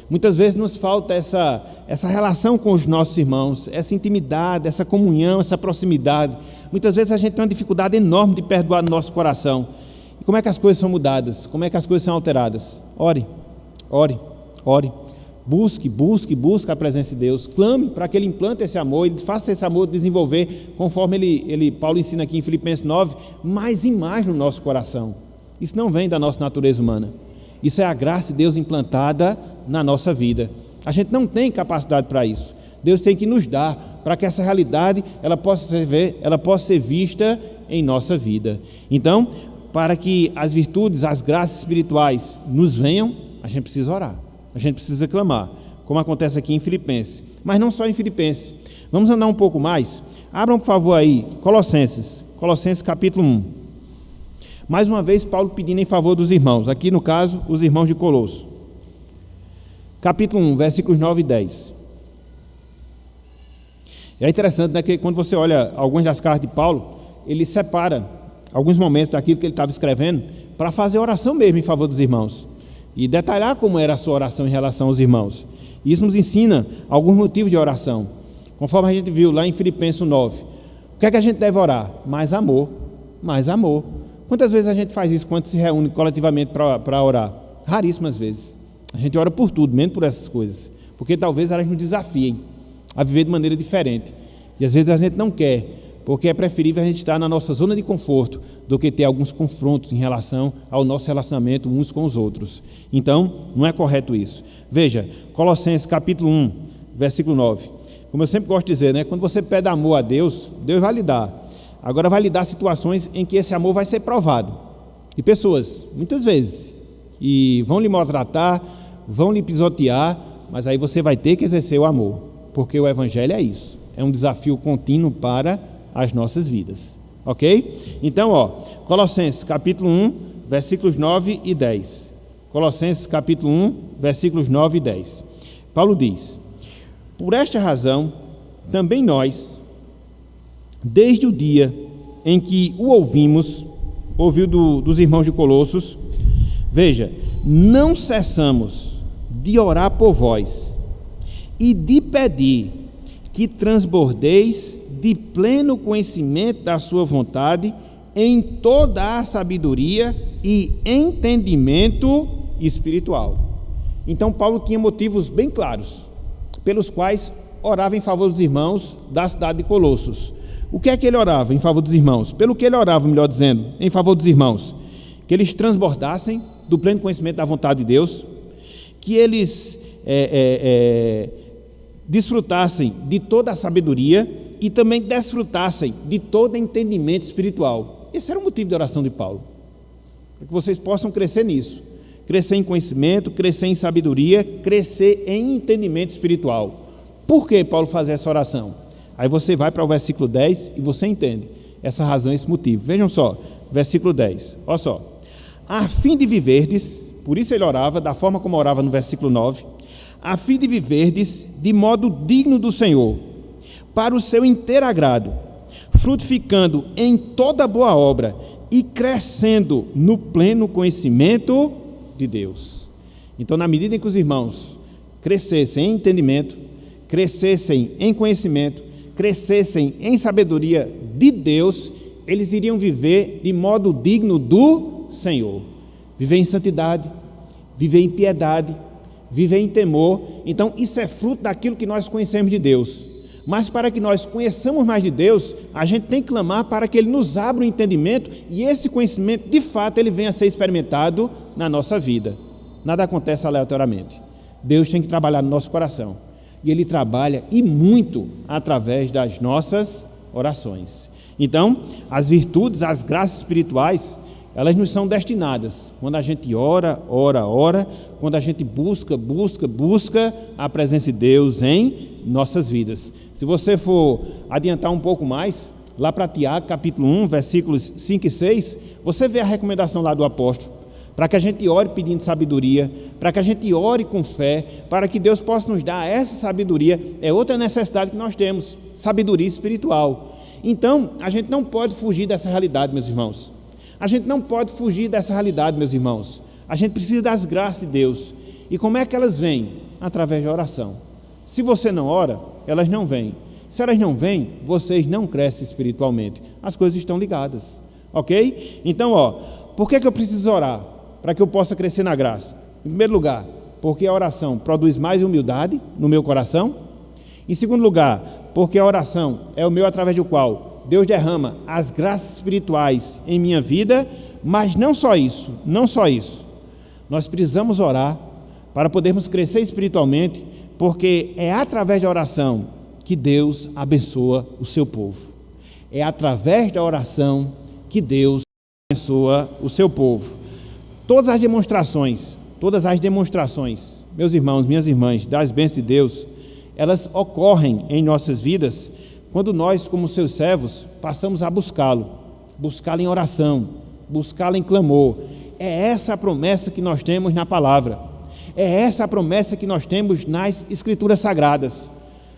muitas vezes nos falta essa relação com os nossos irmãos, essa intimidade, essa comunhão, essa proximidade. Muitas vezes a gente tem uma dificuldade enorme de perdoar no nosso coração. E como é que as coisas são mudadas? Como é que as coisas são alteradas? Ore, ore, ore. Busque a presença de Deus. Clame para que Ele implante esse amor, Ele faça esse amor desenvolver, conforme Paulo ensina aqui em Filipenses 9, mais e mais no nosso coração. Isso não vem da nossa natureza humana. Isso é a graça de Deus implantada na nossa vida. A gente não tem capacidade para isso. Deus tem que nos dar, para que essa realidade ela possa ser vista em nossa vida. Então, para que as virtudes, as graças espirituais nos venham, a gente precisa orar. A gente precisa clamar, como acontece aqui em Filipenses. Mas não só em Filipenses. Vamos andar um pouco mais. Abram, por favor, aí, Colossenses capítulo 1. Mais uma vez, Paulo pedindo em favor dos irmãos. Aqui, no caso, os irmãos de Colosso. Capítulo 1, versículos 9 e 10. É interessante, né, que quando você olha algumas das cartas de Paulo, ele separa alguns momentos daquilo que ele estava escrevendo para fazer oração mesmo em favor dos irmãos. E detalhar como era a sua oração em relação aos irmãos. E isso nos ensina alguns motivos de oração. Conforme a gente viu lá em Filipenses 9. O que é que a gente deve orar? Mais amor, mais amor. Quantas vezes a gente faz isso quando se reúne coletivamente para orar? Raríssimas vezes. A gente ora por tudo, menos por essas coisas. Porque talvez elas nos desafiem a viver de maneira diferente. E às vezes a gente não quer, porque é preferível a gente estar na nossa zona de conforto do que ter alguns confrontos em relação ao nosso relacionamento uns com os outros. Então, não é correto isso. Veja, Colossenses capítulo 1, versículo 9. Como eu sempre gosto de dizer, né? Quando você pede amor a Deus, Deus vai lhe dar. Agora vai lhe dar situações em que esse amor vai ser provado. E pessoas, muitas vezes, e vão lhe maltratar, vão lhe pisotear, mas aí você vai ter que exercer o amor, porque o Evangelho é isso. É um desafio contínuo para as nossas vidas. Ok? Então, Colossenses capítulo 1, versículos 9 e 10. Colossenses capítulo 1, versículos 9 e 10. Paulo diz: por esta razão, também nós, desde o dia em que o ouviu dos irmãos de Colossos, veja, não cessamos de orar por vós e de pedir que transbordeis de pleno conhecimento da sua vontade em toda a sabedoria e entendimento espiritual. Então Paulo tinha motivos bem claros pelos quais orava em favor dos irmãos da cidade de Colossos. O que é que ele orava em favor dos irmãos? Pelo que ele orava, melhor dizendo, em favor dos irmãos? Que eles transbordassem do pleno conhecimento da vontade de Deus, que eles desfrutassem de toda a sabedoria e também desfrutassem de todo entendimento espiritual. Esse era o motivo de oração de Paulo, para que vocês possam crescer nisso, crescer em conhecimento, crescer em sabedoria, crescer em entendimento espiritual. Por que Paulo fazia essa oração? Aí você vai para o versículo 10 e você entende essa razão, esse motivo. Vejam só, versículo 10, olha só. A fim de viverdes, por isso ele orava, da forma como orava no versículo 9, a fim de viverdes de modo digno do Senhor, para o seu inteiro agrado, frutificando em toda boa obra e crescendo no pleno conhecimento de Deus. Então, na medida em que os irmãos crescessem em entendimento, crescessem em conhecimento, crescessem em sabedoria de Deus, eles iriam viver de modo digno do Senhor. Viver em santidade, viver em piedade, viver em temor. Então, isso é fruto daquilo que nós conhecemos de Deus. Mas para que nós conheçamos mais de Deus, a gente tem que clamar para que Ele nos abra o entendimento e esse conhecimento, de fato, ele venha a ser experimentado na nossa vida. Nada acontece aleatoriamente. Deus tem que trabalhar no nosso coração. E Ele trabalha, e muito, através das nossas orações. Então, as virtudes, as graças espirituais, elas nos são destinadas. Quando a gente ora, quando a gente busca a presença de Deus em nossas vidas. Se você for adiantar um pouco mais, lá para Tiago, capítulo 1, versículos 5 e 6, você vê a recomendação lá do apóstolo, para que a gente ore pedindo sabedoria, para que a gente ore com fé, para que Deus possa nos dar essa sabedoria. É outra necessidade que nós temos, sabedoria espiritual. Então, a gente não pode fugir dessa realidade, meus irmãos. A gente não pode fugir dessa realidade, meus irmãos. A gente precisa das graças de Deus. E como é que elas vêm? Através da oração. Se você não ora, elas não vêm. Se elas não vêm, vocês não crescem espiritualmente. As coisas estão ligadas, ok? Então, por que eu preciso orar? Para que eu possa crescer na graça. Em primeiro lugar, porque a oração produz mais humildade no meu coração. Em segundo lugar, porque a oração é o meio através do qual Deus derrama as graças espirituais em minha vida. Mas não só isso. Nós precisamos orar para podermos crescer espiritualmente, porque é através da oração que Deus abençoa o seu povo. É através da oração que Deus abençoa o seu povo. Todas as demonstrações, meus irmãos, minhas irmãs, das bênçãos de Deus, elas ocorrem em nossas vidas quando nós, como seus servos, passamos a buscá-lo em oração, buscá-lo em clamor. É essa a promessa que nós temos na palavra. É essa a promessa que nós temos nas Escrituras Sagradas.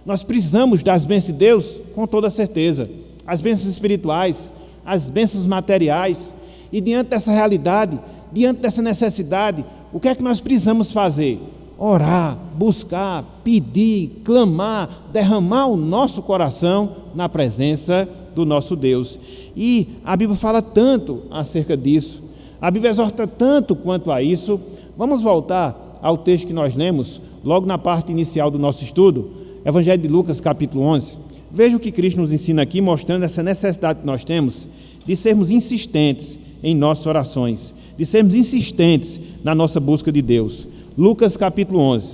Nós precisamos das bênçãos de Deus com toda certeza. As bênçãos espirituais, as bênçãos materiais. E diante dessa realidade, diante dessa necessidade, o que é que nós precisamos fazer? Orar, buscar, pedir, clamar, derramar o nosso coração na presença do nosso Deus. E a Bíblia fala tanto acerca disso. A Bíblia exorta tanto quanto a isso. Vamos voltar ao texto que nós lemos, logo na parte inicial do nosso estudo, Evangelho de Lucas, capítulo 11. Veja o que Cristo nos ensina aqui, mostrando essa necessidade que nós temos de sermos insistentes em nossas orações, de sermos insistentes na nossa busca de Deus. Lucas, capítulo 11.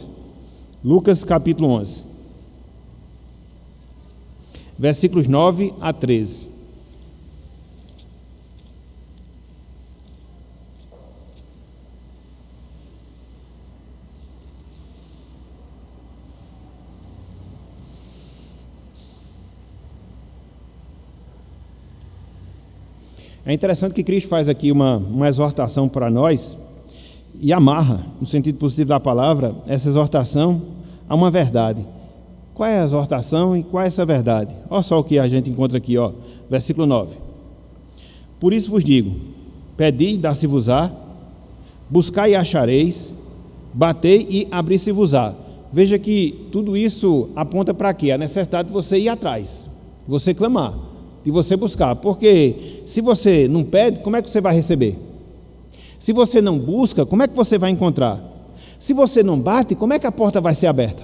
Lucas, capítulo 11. Versículos 9 a 13. É interessante que Cristo faz aqui uma exortação para nós e amarra, no sentido positivo da palavra, essa exortação a uma verdade. Qual é a exortação e qual é essa verdade? Olha só o que a gente encontra aqui, versículo 9. Por isso vos digo, pedi e dá-se-vos-á, buscai e achareis, batei e abri-se-vos-á. Veja que tudo isso aponta para quê? A necessidade de você ir atrás, de você clamar, de você buscar, porque se você não pede, como é que você vai receber? Se você não busca, como é que você vai encontrar? Se você não bate, como é que a porta vai ser aberta?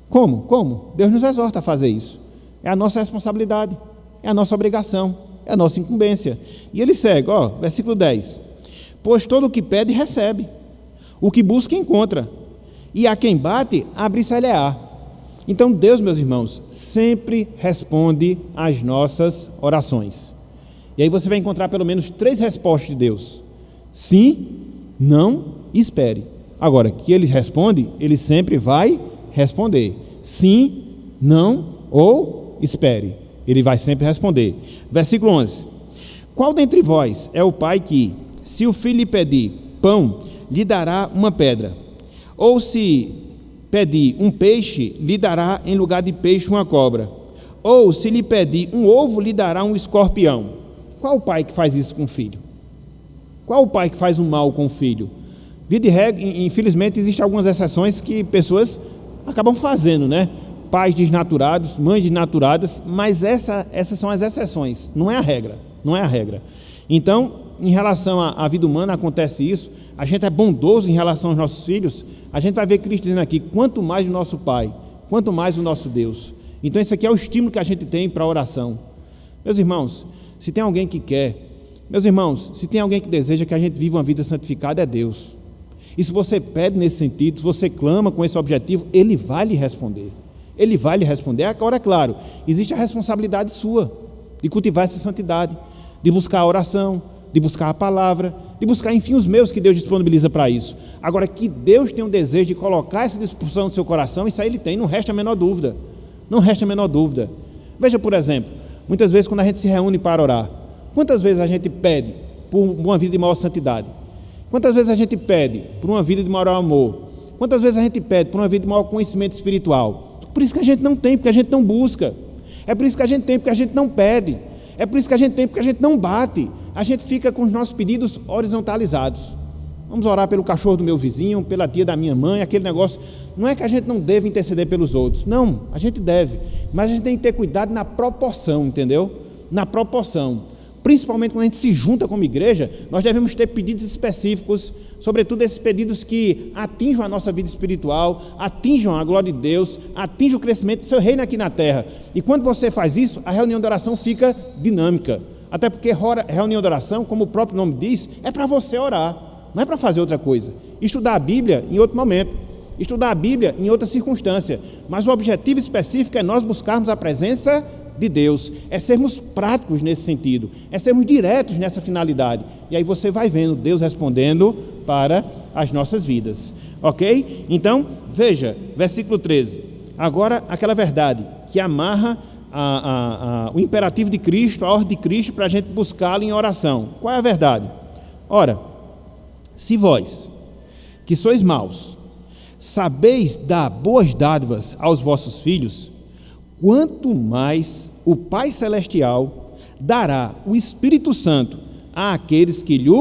Como? Deus nos exorta a fazer isso. É a nossa responsabilidade, é a nossa obrigação, é a nossa incumbência. E ele segue, versículo 10. Pois todo o que pede, recebe. O que busca, encontra. E a quem bate, abre-se-lhe-á. Então Deus, meus irmãos, sempre responde às nossas orações. E aí você vai encontrar pelo menos 3 respostas de Deus: sim, não e espere. Agora, que Ele responde, Ele sempre vai responder. Sim, não ou espere. Ele vai sempre responder. Versículo 11. Qual dentre vós é o pai que, se o filho lhe pedir pão, lhe dará uma pedra? Ou se pedir um peixe, lhe dará em lugar de peixe uma cobra. Ou se lhe pedir um ovo, lhe dará um escorpião. Qual o pai que faz isso com o filho? Qual o pai que faz um mal com o filho? Via de regra, infelizmente, existem algumas exceções que pessoas acabam fazendo, né? Pais desnaturados, mães desnaturadas, mas essas são as exceções, não é a regra, não é a regra. Então, em relação à vida humana, acontece isso, a gente é bondoso em relação aos nossos filhos, a gente vai ver Cristo dizendo aqui, quanto mais o nosso Pai, quanto mais o nosso Deus. Então, esse aqui é o estímulo que a gente tem para a oração. Meus irmãos, se tem alguém que quer, meus irmãos, se tem alguém que deseja que a gente viva uma vida santificada, é Deus. E se você pede nesse sentido, se você clama com esse objetivo, Ele vai lhe responder. Ele vai lhe responder. Agora, é claro, existe a responsabilidade sua de cultivar essa santidade, de buscar a oração, de buscar a palavra, de buscar, enfim, os meios que Deus disponibiliza para isso. Agora, que Deus tem um desejo de colocar essa disposição no seu coração, isso aí Ele tem, não resta a menor dúvida. Não resta a menor dúvida. Veja, por exemplo, muitas vezes quando a gente se reúne para orar, quantas vezes a gente pede por uma vida de maior santidade? Quantas vezes a gente pede por uma vida de maior amor? Quantas vezes a gente pede por uma vida de maior conhecimento espiritual? Por isso que a gente não tem, porque a gente não busca. É por isso que a gente tem, porque a gente não pede. É por isso que a gente tem, porque a gente não bate. A gente fica com os nossos pedidos horizontalizados. Vamos orar pelo cachorro do meu vizinho, pela tia da minha mãe, aquele negócio. Não é que a gente não deve interceder pelos outros. Não, a gente deve. Mas a gente tem que ter cuidado na proporção, entendeu? Na proporção. Principalmente quando a gente se junta como igreja, nós devemos ter pedidos específicos, sobretudo esses pedidos que atinjam a nossa vida espiritual, atinjam a glória de Deus, atinjam o crescimento do seu reino aqui na terra. E quando você faz isso, a reunião de oração fica dinâmica. Até porque reunião de oração, como o próprio nome diz, é para você orar, não é para fazer outra coisa. Estudar a Bíblia em outro momento, estudar a Bíblia em outra circunstância. Mas o objetivo específico é nós buscarmos a presença de Deus, é sermos práticos nesse sentido, é sermos diretos nessa finalidade. E aí você vai vendo Deus respondendo para as nossas vidas, ok? Então, veja, versículo 13. Agora, aquela verdade que amarra o imperativo de Cristo, a ordem de Cristo, para a gente buscá-lo em oração. Qual é a verdade? Ora, se vós, que sois maus, sabeis dar boas dádivas aos vossos filhos, quanto mais o Pai Celestial dará o Espírito Santo àqueles que lhe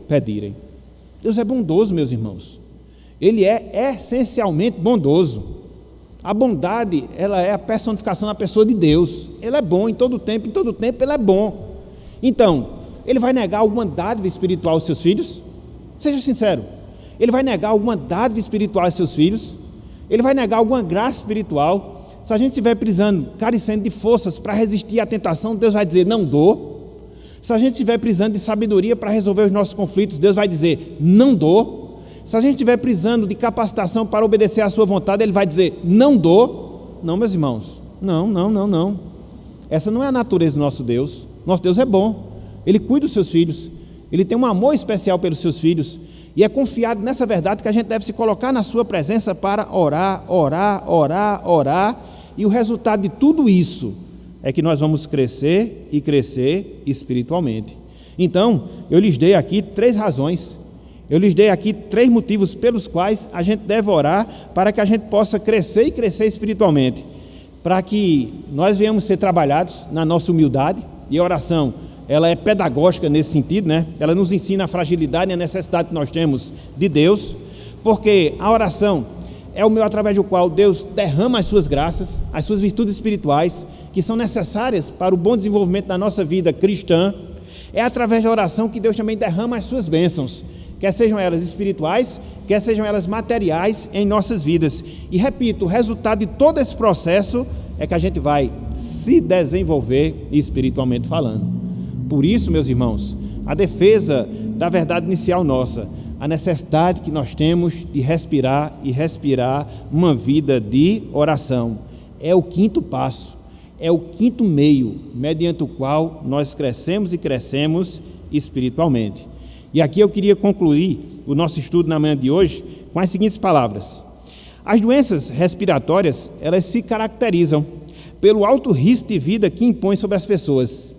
pedirem. Deus é bondoso, meus irmãos. Ele é essencialmente bondoso. A bondade, ela é a personificação da pessoa de Deus. Ele é bom em todo tempo Ele é bom. Então, Ele vai negar alguma dádiva espiritual aos seus filhos? Seja sincero. Ele vai negar alguma dádiva espiritual aos seus filhos? Ele vai negar alguma graça espiritual? Se a gente estiver precisando, carecendo de forças para resistir à tentação, Deus vai dizer, não dou. Se a gente estiver precisando de sabedoria para resolver os nossos conflitos, Deus vai dizer, não dou. Se a gente estiver precisando de capacitação para obedecer à sua vontade, Ele vai dizer, não dou. Não, meus irmãos, não. Essa não é a natureza do nosso Deus. Nosso Deus é bom. Ele cuida dos seus filhos. Ele tem um amor especial pelos seus filhos. E é confiado nessa verdade que a gente deve se colocar na sua presença para orar. E o resultado de tudo isso é que nós vamos crescer e crescer espiritualmente. Então, eu lhes dei aqui 3 razões. Eu lhes dei aqui 3 motivos pelos quais a gente deve orar para que a gente possa crescer e crescer espiritualmente. Para que nós venhamos ser trabalhados na nossa humildade. E a oração, ela é pedagógica nesse sentido, né? Ela nos ensina a fragilidade e a necessidade que nós temos de Deus. Porque a oração é o meio através do qual Deus derrama as suas graças, as suas virtudes espirituais, que são necessárias para o bom desenvolvimento da nossa vida cristã. É através da oração que Deus também derrama as suas bênçãos, quer sejam elas espirituais, quer sejam elas materiais em nossas vidas. E repito, o resultado de todo esse processo é que a gente vai se desenvolver espiritualmente falando. Por isso, meus irmãos, a defesa da verdade inicial nossa, a necessidade que nós temos de respirar uma vida de oração. É o 5º passo, é o 5º meio, mediante o qual nós crescemos e crescemos espiritualmente. E aqui eu queria concluir o nosso estudo na manhã de hoje com as seguintes palavras. As doenças respiratórias, elas se caracterizam pelo alto risco de vida que impõe sobre as pessoas.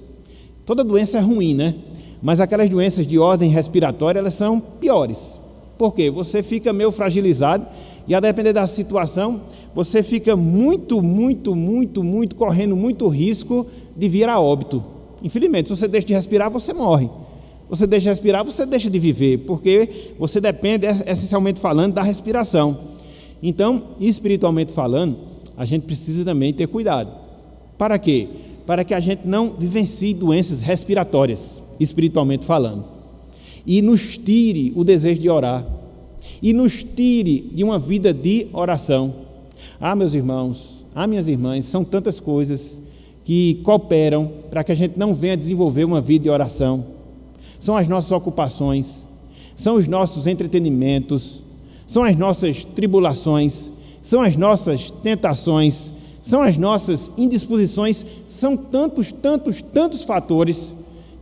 Toda doença é ruim, né? Mas aquelas doenças de ordem respiratória, elas são piores. Por quê? Você fica meio fragilizado E a depender da situação, você fica muito correndo muito risco de vir a óbito. Infelizmente, se você deixa de respirar, você morre. Você deixa de respirar, você deixa de viver, porque você depende, essencialmente falando, da respiração. Então, espiritualmente falando, a gente precisa também ter cuidado. Para quê? Para que a gente não vivencie doenças respiratórias, espiritualmente falando. E nos tire o desejo de orar. E nos tire de uma vida de oração. Meus irmãos, minhas irmãs, são tantas coisas que cooperam para que a gente não venha desenvolver uma vida de oração. São as nossas ocupações, são os nossos entretenimentos, são as nossas tribulações, são as nossas tentações, são as nossas indisposições, são tantos fatores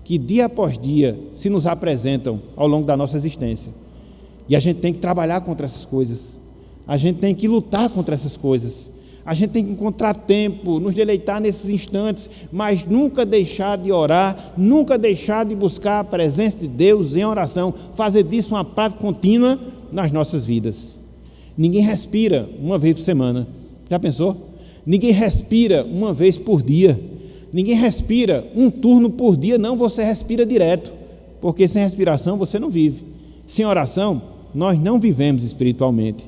que dia após dia se nos apresentam ao longo da nossa existência. E a gente tem que trabalhar contra essas coisas, a gente tem que lutar contra essas coisas, a gente tem que encontrar tempo, nos deleitar nesses instantes, mas nunca deixar de orar, nunca deixar de buscar a presença de Deus em oração, fazer disso uma prática contínua nas nossas vidas. Ninguém respira uma vez por semana, já pensou? Ninguém respira uma vez por dia, ninguém respira um turno por dia, não, você respira direto, porque sem respiração você não vive, sem oração nós não vivemos espiritualmente.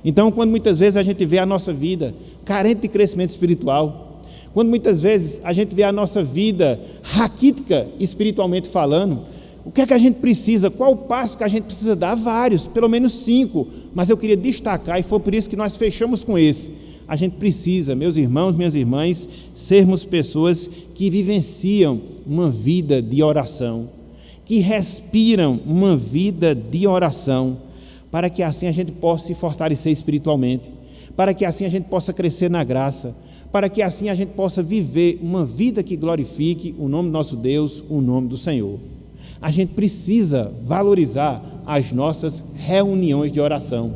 Então, quando muitas vezes a gente vê a nossa vida carente de crescimento espiritual, quando muitas vezes a gente vê a nossa vida raquítica espiritualmente falando, o que é que a gente precisa? Qual o passo que a gente precisa dar? Vários, pelo menos 5, mas eu queria destacar, e foi por isso que nós fechamos com esse. A gente precisa, meus irmãos, minhas irmãs, sermos pessoas que vivenciam uma vida de oração, que respiram uma vida de oração, para que assim a gente possa se fortalecer espiritualmente, para que assim a gente possa crescer na graça, para que assim a gente possa viver uma vida que glorifique o nome do nosso Deus, o nome do Senhor. A gente precisa valorizar as nossas reuniões de oração,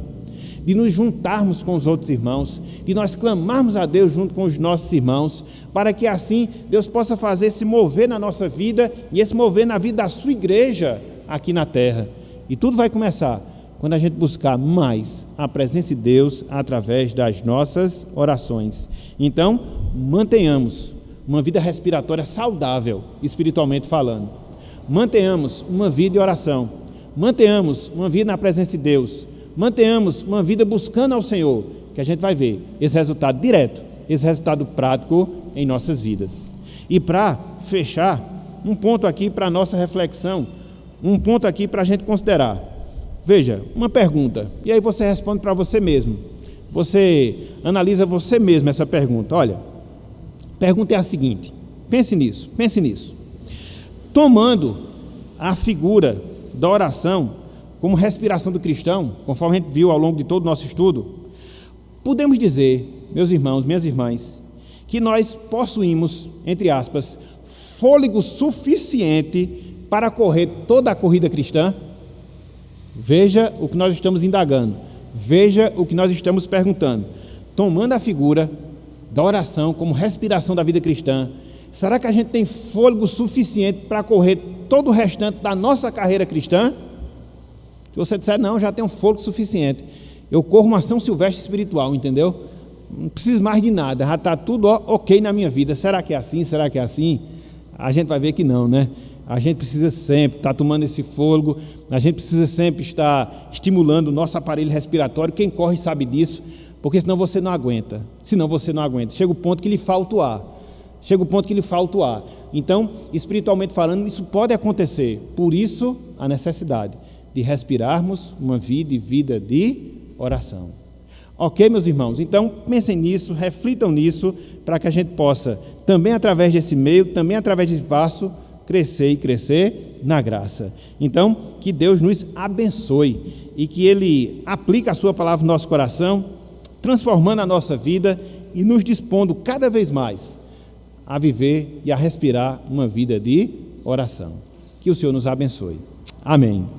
de nos juntarmos com os outros irmãos, de nós clamarmos a Deus junto com os nossos irmãos, para que assim Deus possa fazer esse mover na nossa vida e esse mover na vida da sua igreja aqui na terra. E tudo vai começar quando a gente buscar mais a presença de Deus através das nossas orações. Então, mantenhamos uma vida respiratória saudável, espiritualmente falando. Mantenhamos uma vida de oração. Mantenhamos uma vida na presença de Deus. Mantenhamos uma vida buscando ao Senhor, que a gente vai ver esse resultado direto, esse resultado prático em nossas vidas. E para fechar, um ponto aqui para a nossa reflexão, um ponto aqui para a gente considerar. Veja, uma pergunta, e aí você responde para você mesmo. Você analisa você mesmo essa pergunta. Olha, a pergunta é a seguinte, pense nisso. Tomando a figura da oração como respiração do cristão, conforme a gente viu ao longo de todo o nosso estudo, podemos dizer, meus irmãos, minhas irmãs, que nós possuímos, entre aspas, fôlego suficiente para correr toda a corrida cristã? Veja o que nós estamos indagando, veja o que nós estamos perguntando. Tomando a figura da oração como respiração da vida cristã, será que a gente tem fôlego suficiente para correr todo o restante da nossa carreira cristã? Se você disser, não, já tenho fôlego suficiente, eu corro uma São Silvestre espiritual, entendeu? Não preciso mais de nada, já está tudo ok na minha vida. Será que é assim? Será que é assim? A gente vai ver que não, né? A gente precisa sempre estar tomando esse fôlego, a gente precisa sempre estar estimulando o nosso aparelho respiratório. Quem corre sabe disso, porque senão você não aguenta. Chega o ponto que lhe falta o ar. Então, espiritualmente falando, isso pode acontecer. Por isso, a necessidade de respirarmos uma vida de oração. Ok, meus irmãos? Então, pensem nisso, reflitam nisso, para que a gente possa, também através desse meio, também através desse passo, crescer e crescer na graça. Então, que Deus nos abençoe e que Ele aplique a sua palavra no nosso coração, transformando a nossa vida e nos dispondo cada vez mais a viver e a respirar uma vida de oração. Que o Senhor nos abençoe. Amém.